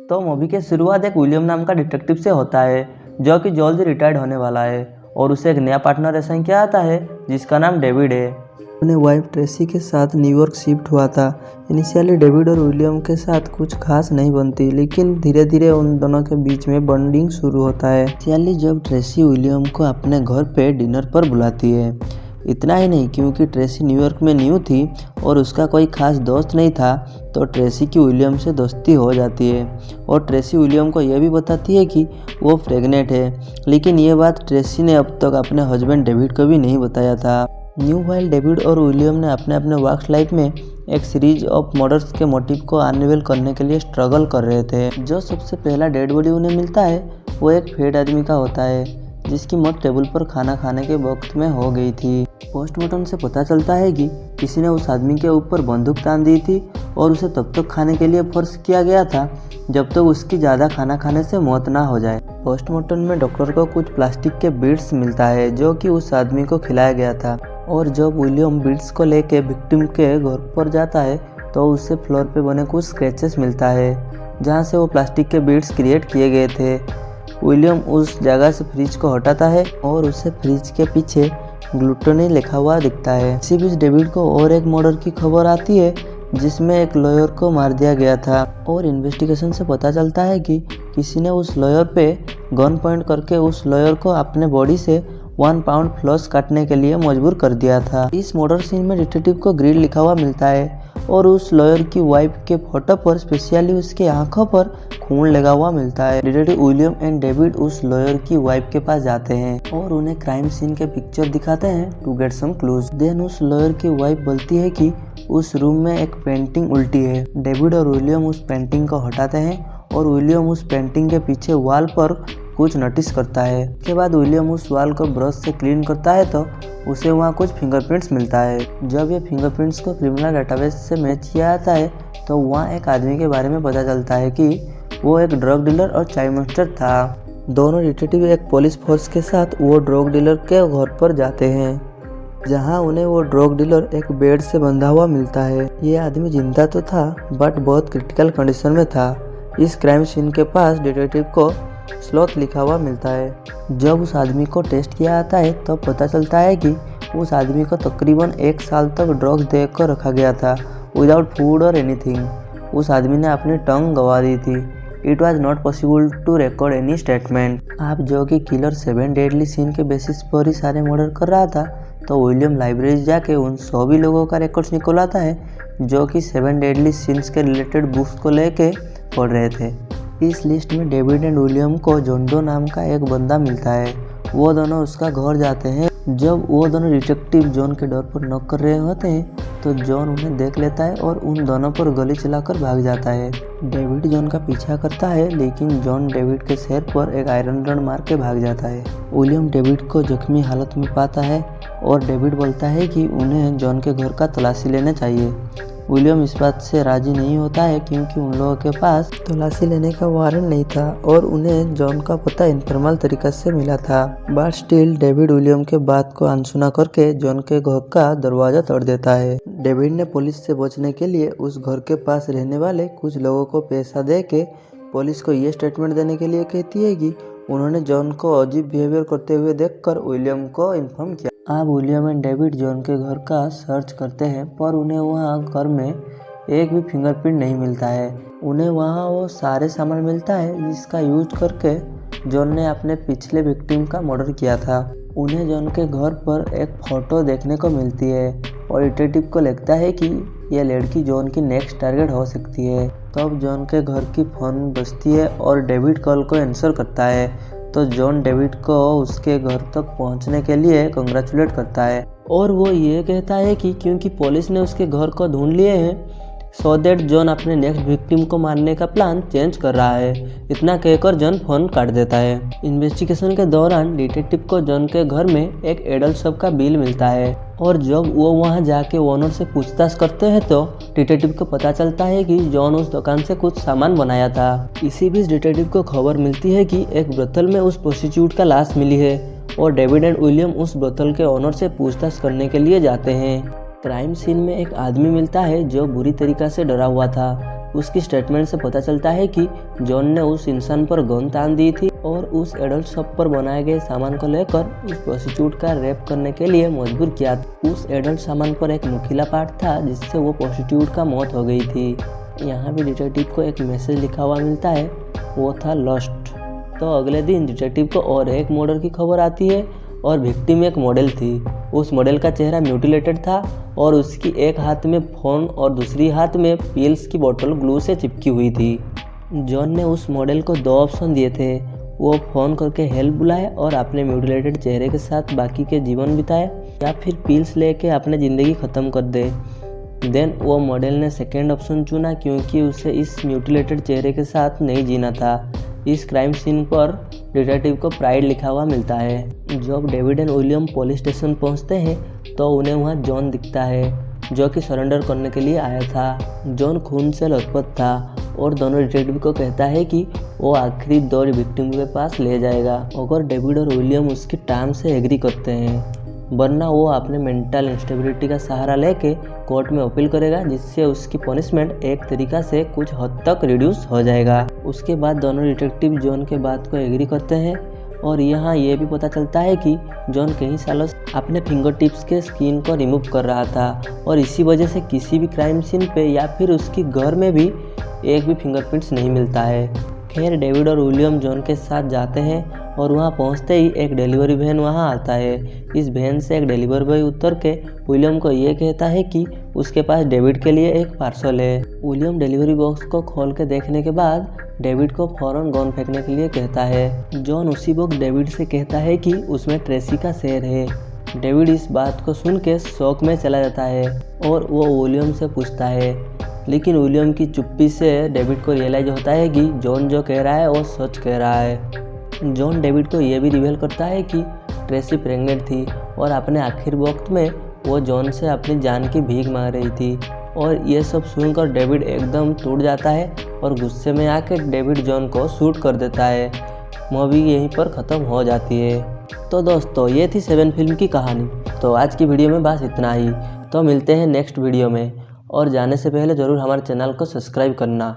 तो मूवी की शुरुआत एक विलियम नाम का डिटेक्टिव से होता है जो कि जल्दी रिटायर्ड होने वाला है और उसे एक नया पार्टनर असाइन किया जाता है जिसका नाम डेविड है। अपने वाइफ ट्रेसी के साथ न्यूयॉर्क शिफ्ट हुआ था। इनिशियली डेविड और विलियम के साथ कुछ खास नहीं बनती, लेकिन धीरे धीरे उन दोनों के बीच में बॉन्डिंग शुरू होता है। इनिशियली जब ट्रेसी विलियम को अपने घर पे डिनर पर बुलाती है। इतना ही नहीं, क्योंकि ट्रेसी न्यूयॉर्क में न्यू थी और उसका कोई खास दोस्त नहीं था, तो ट्रेसी की विलियम से दोस्ती हो जाती है और ट्रेसी विलियम को यह भी बताती है कि वो प्रेग्नेंट है, लेकिन ये बात ट्रेसी ने अब तक अपने हस्बैंड डेविड को भी नहीं बताया था। न्यू वाइल डेविड और विलियम ने अपने अपने वर्क लाइफ में एक सीरीज ऑफ मर्डर्स के मोटिव को अनवेल करने के लिए स्ट्रगल कर रहे थे। जो सबसे पहला डेड बॉडी उन्हें मिलता है वो एक फेड आदमी का होता है जिसकी मौत टेबल पर खाना खाने के वक्त में हो गई थी। पोस्टमार्टम से पता चलता है कि किसी ने उस आदमी के ऊपर बंदूक तान दी थी और उसे तब तक खाने के लिए फोर्स किया गया था जब तक उसकी ज़्यादा खाना खाने से मौत ना हो जाए। पोस्टमार्टम में डॉक्टर को कुछ प्लास्टिक के बीड्स मिलता है जो कि उस आदमी को खिलाया गया था, और जब विलियम बीड्स को लेके विक्टिम के घर पर जाता है तो उसे फ्लोर पे बने कुछ स्क्रैचेस मिलता है जहाँ से वो प्लास्टिक के बीड्स क्रिएट किए गए थे। विलियम उस जगह से फ्रिज को हटाता है और उसे फ्रिज के पीछे ग्लूटोनी लिखा हुआ दिखता है। इसी बीच डेविड को और एक मर्डर की खबर आती है जिसमें एक लॉयर को मार दिया गया था, और इन्वेस्टिगेशन से पता चलता है कि किसी ने उस लॉयर पे गन पॉइंट करके उस लॉयर को अपने बॉडी से 1 पाउंड फ्लॉस काटने के लिए मजबूर कर दिया था। इस मर्डर सीन में डिटेक्टिव को ग्रिल लिखा हुआ मिलता है और उस लॉयर की वाइफ के फोटो पर स्पेशली उसके आंखों पर खून लगा हुआ मिलता है। डिटेक्टिव विलियम एंड डेविड उस लॉयर की वाइफ के पास जाते हैं और उन्हें क्राइम सीन के पिक्चर दिखाते हैं to get some clues. Then उस लॉयर की वाइफ बोलती है कि उस रूम में एक पेंटिंग उल्टी है। डेविड और विलियम उस पेंटिंग को हटाते हैं और विलियम उस पेंटिंग के पीछे वॉल पर कुछ नोटिस करता है। उसके बाद विलियम उस वॉल को ब्रश से क्लीन करता है तो उसे वहाँ कुछ फिंगरप्रिंट्स मिलता है। जब ये फिंगरप्रिंट्स को क्रिमिनल डेटाबेस से मैच किया जाता है तो वहाँ एक आदमी के बारे में पता चलता है कि वो एक ड्रग डीलर और चाइल्ड मोलेस्टर था। दोनों डिटेक्टिव एक पुलिस फोर्स के साथ वो ड्रग डीलर के घर पर जाते हैं जहाँ उन्हें वो ड्रग डीलर एक बेड से बंधा हुआ मिलता है। ये आदमी जिंदा तो था बट बहुत क्रिटिकल कंडीशन में था। इस क्राइम सीन के पास डिटेक्टिव को स्लॉथ लिखा हुआ मिलता है। जब उस आदमी को टेस्ट किया जाता है तो पता चलता है कि उस आदमी को तकरीबन 1 साल तक ड्रग्स देकर रखा गया था विदाउट फूड और एनीथिंग। उस आदमी ने अपनी टंग गंवा दी थी। It was not possible to record any statement. आप जो कि किलर 7 डेडली सीन के बेसिस पर ही सारे मर्डर कर रहा था, तो विलियम लाइब्रेरी जाके उन सभी लोगों का रिकॉर्ड्स निकलवाता है जो कि 7 डेडली सीन्स के रिलेटेड बुक्स को लेके पढ़ रहे थे। इस लिस्ट में डेविड एंड विलियम को जॉन डो नाम का एक बंदा मिलता है। वो दोनों उसका घर जाते हैं। जब वो दोनों डिटेक्टिव जॉन के डोर पर नॉक कर रहे होते हैं तो जॉन उन्हें देख लेता है और उन दोनों पर गोली चलाकर भाग जाता है। डेविड जॉन का पीछा करता है लेकिन जॉन डेविड के सिर पर एक आयरन रॉड मार के भाग जाता है। विलियम डेविड को जख्मी हालत में पाता है और डेविड बोलता है कि उन्हें जॉन के घर का तलाशी लेना चाहिए। विलियम इस बात से राजी नहीं होता है क्योंकि उन लोगों के पास तलाशी लेने का वारंट नहीं था और उन्हें जॉन का पता इनफॉर्मल तरीका से मिला था। बट स्टिल डेविड विलियम के बात को अनसुना करके जॉन के घर का दरवाजा तोड़ देता है। डेविड ने पुलिस से बचने के लिए उस घर के पास रहने वाले कुछ लोगों को पैसा दे के पुलिस को ये स्टेटमेंट देने के लिए कहती है कि उन्होंने जॉन को अजीब बिहेवियर करते हुए देखकर विलियम को इन्फॉर्म किया। अब विलियम एंड डेविड जॉन के घर का सर्च करते हैं पर उन्हें वहाँ घर में एक भी फिंगरप्रिंट नहीं मिलता है। उन्हें वहाँ वो सारे सामान मिलता है जिसका यूज करके जॉन ने अपने पिछले विक्टिम का मर्डर किया था। उन्हें जॉन के घर पर एक फ़ोटो देखने को मिलती है और डिटेक्टिव को लगता है कि यह लड़की जॉन की नेक्स्ट टारगेट हो सकती है। तब जॉन के घर की फ़ोन बजती है और डेविड कॉल को आंसर करता है तो जॉन डेविड को उसके घर तक पहुंचने के लिए कंग्रेचुलेट करता है और वो ये कहता है कि क्योंकि पुलिस ने उसके घर को ढूंढ लिए हैं सो दैट जॉन अपने नेक्स्ट विक्टिम को मारने का प्लान चेंज कर रहा है। इतना कहकर जॉन फोन काट देता है। इन्वेस्टिगेशन के दौरान डिटेक्टिव को जॉन के घर में एक एडल्ट शॉप का बिल मिलता है और जब वो वहां जाके ओनर से पूछताछ करते हैं तो डिटेक्टिव को पता चलता है कि जॉन उस दुकान से कुछ सामान बनाया था। इसी बीच डिटेक्टिव को खबर मिलती है कि एक ब्रोथल में उस प्रोस्टिट्यूट का लाश मिली है और डेविड एंड विलियम उस ब्रोथल के ओनर से पूछताछ करने के लिए जाते हैं। क्राइम सीन में एक आदमी मिलता है जो बुरी तरीका से डरा हुआ था। उसकी स्टेटमेंट से पता चलता है कि जॉन ने उस इंसान पर गन तान दी थी और उस एडल्ट शॉप पर बनाए गए सामान को लेकर उस प्रोस्टिट्यूट का रेप करने के लिए मजबूर किया। उस एडल्ट सामान पर एक नुकीला पार्ट था जिससे वो प्रोस्टिट्यूट का मौत हो गई थी। यहाँ भी डिटेक्टिव को एक मैसेज लिखा हुआ मिलता है, वो था लॉस्ट। तो अगले दिन डिटेक्टिव को और एक मर्डर की खबर आती है और विक्टिम एक मॉडल थी। उस मॉडल का चेहरा म्यूटिलेटेड था और उसकी एक हाथ में फ़ोन और दूसरी हाथ में पिल्स की बोतल ग्लू से चिपकी हुई थी। जॉन ने उस मॉडल को 2 ऑप्शन दिए थे, वो फ़ोन करके हेल्प बुलाए और अपने म्यूटिलेटेड चेहरे के साथ बाकी के जीवन बिताए, या फिर पिल्स लेके अपनी ज़िंदगी ख़त्म कर दे। देन वो मॉडल ने सेकेंड ऑप्शन चुना क्योंकि उसे इस म्यूटिलेटेड चेहरे के साथ नहीं जीना था। इस क्राइम सीन पर डिटेक्टिव को प्राइड लिखा हुआ मिलता है। जब David and William police station पहुंचते हैं तो उन्हें वहां जॉन दिखता है, जो कि सरेंडर करने के लिए आया था। जॉन खून से लथपथ था और दोनों डिटेक्टिव को कहता है कि वो आखिरी 2 विक्टिम के पास ले जाएगा अगर डेविड और विलियम उसकी टर्म से एग्री करते हैं, वरना वो अपने मेंटल इंस्टेबिलिटी का सहारा लेके कोर्ट में अपील करेगा, जिससे उसकी पनिशमेंट एक तरीका से कुछ हद तक रिड्यूस हो जाएगा। उसके बाद दोनों डिटेक्टिव जॉन के बात को एग्री करते हैं और यहाँ ये भी पता चलता है कि जॉन कई सालों से अपने फिंगर टिप्स के स्किन को रिमूव कर रहा था और इसी वजह से किसी भी क्राइम सीन पे या फिर उसके घर में भी एक भी फिंगरप्रिंट्स नहीं मिलता है। खैर डेविड और विलियम जॉन के साथ जाते हैं और वहाँ पहुँचते ही एक डिलीवरी वैन वहाँ आता है। इस वैन से एक डिलीवरी बॉय उतर के विलियम को ये कहता है कि उसके पास डेविड के लिए एक पार्सल है। विलियम डिलीवरी बॉक्स को खोल के देखने के बाद डेविड को फौरन गन फेंकने के लिए कहता है। जॉन उसी वक्त डेविड से कहता है कि उसमें ट्रेसी का शेर है। डेविड इस बात को सुन के शौक में चला जाता है और वो विलियम से पूछता है, लेकिन विलियम की चुप्पी से डेविड को रियलाइज होता है कि जॉन जो कह रहा है वो सच कह रहा है। जॉन डेविड को यह भी रिवील करता है कि ट्रेसी प्रेग्नेंट थी और अपने आखिर वक्त में वो जॉन से अपनी जान की भीख मांग रही थी। और ये सब सुनकर डेविड एकदम टूट जाता है और गुस्से में आकर डेविड जॉन को शूट कर देता है। मूवी यहीं पर ख़त्म हो जाती है। तो दोस्तों ये थी 7 फिल्म की कहानी। तो आज की वीडियो में बस इतना ही। तो मिलते हैं नेक्स्ट वीडियो में, और जाने से पहले ज़रूर हमारे चैनल को सब्सक्राइब करना।